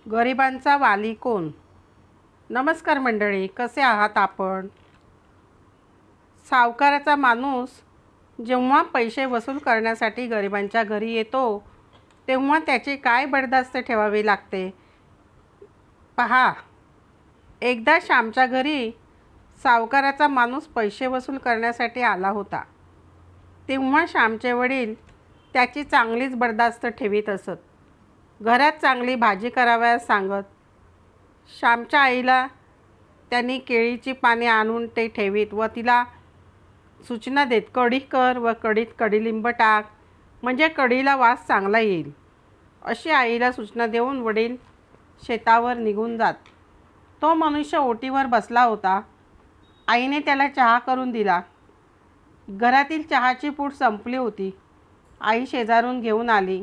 गरिबांचा वाली कोण? नमस्कार मंडळी, कसे आहात आपण? सावकाराचा माणूस जेव्हा पैसे वसूल करण्यासाठी गरिबांच्या घरी येतो तेव्हा त्याची काय बडदास्त ठेवावी लागते पहा. एकदा श्यामच्या घरी सावकाराचा माणूस पैसे वसूल करण्यासाठी आला होता. तेव्हा श्यामचे वडील त्याची चांगलीच बडदास्त ठेवीत असत. घरात चांगली भाजी करावयास सांगत. श्यामच्या आईला त्यांनी केळीची पाने आणून ते ठेवीत व तिला सूचना देत, कढी कर व कढीत कडीलिंब टाक, म्हणजे कढीला वास चांगला येईल, अशी आईला सूचना देऊन वडील शेतावर निघून जात. तो मनुष्य ओटीवर बसला होता. आईने त्याला चहा करून दिला. घरातील चहाची पूड संपली होती. आई शेजारून घेऊन आली.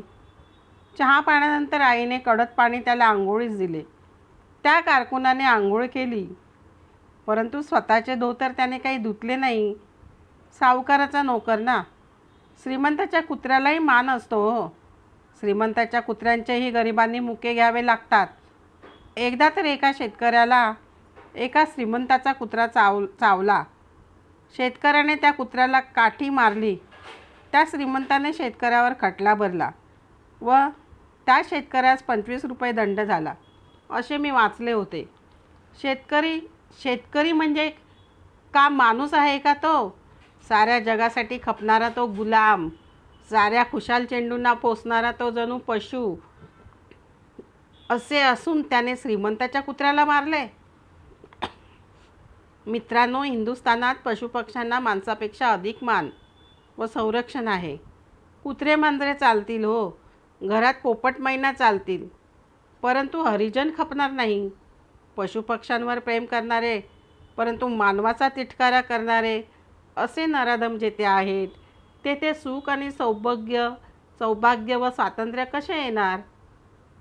चहा पाण्यानंतर आईने कडक पाणी त्याला आंघोळीस दिले. त्या कारकुनाने आंघोळ केली, परंतु स्वतःचे धोतर त्याने काही धुतले नाही. सावकाराचा नोकर ना, श्रीमंताच्या कुत्र्यालाही मान असतो हो. श्रीमंताच्या कुत्र्यांचेही गरिबांनी मुके घ्यावे लागतात. एकदा तर एका शेतकऱ्याला एका श्रीमंताचा कुत्रा चावला. शेतकऱ्याने त्या कुत्र्याला काठी मारली. त्या श्रीमंताने शेतकऱ्यावर खटला भरला व त्या शेतकऱ्यास 25 रुपये दंड झाला, असे मी वाचले होते. शेतकरी म्हणजे का माणूस आहे का तो? साऱ्या जगासाठी खपणारा तो गुलाम, साऱ्या खुशाल चेंडूंना पोसणारा तो जणू पशु. असे असून त्याने श्रीमंताच्या कुत्र्याला मारले. मित्रांनो, हिंदुस्थानात पशुपक्ष्यांना माणसापेक्षा अधिक मान व संरक्षण आहे. कुत्रे मांजरे चालतील हो, घरात पोपट मैना चालतील, परंतु हरिजन खपणार नाही. पशुपक्ष्यांवर प्रेम करणारे परंतु मानवाचा तिटकारा करणारे असे नराधम जेथे आहेत तेथे सुख आणि सौभाग्य व स्वातंत्र्य कसे येणार?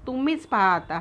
तुम्हीच पहा आता.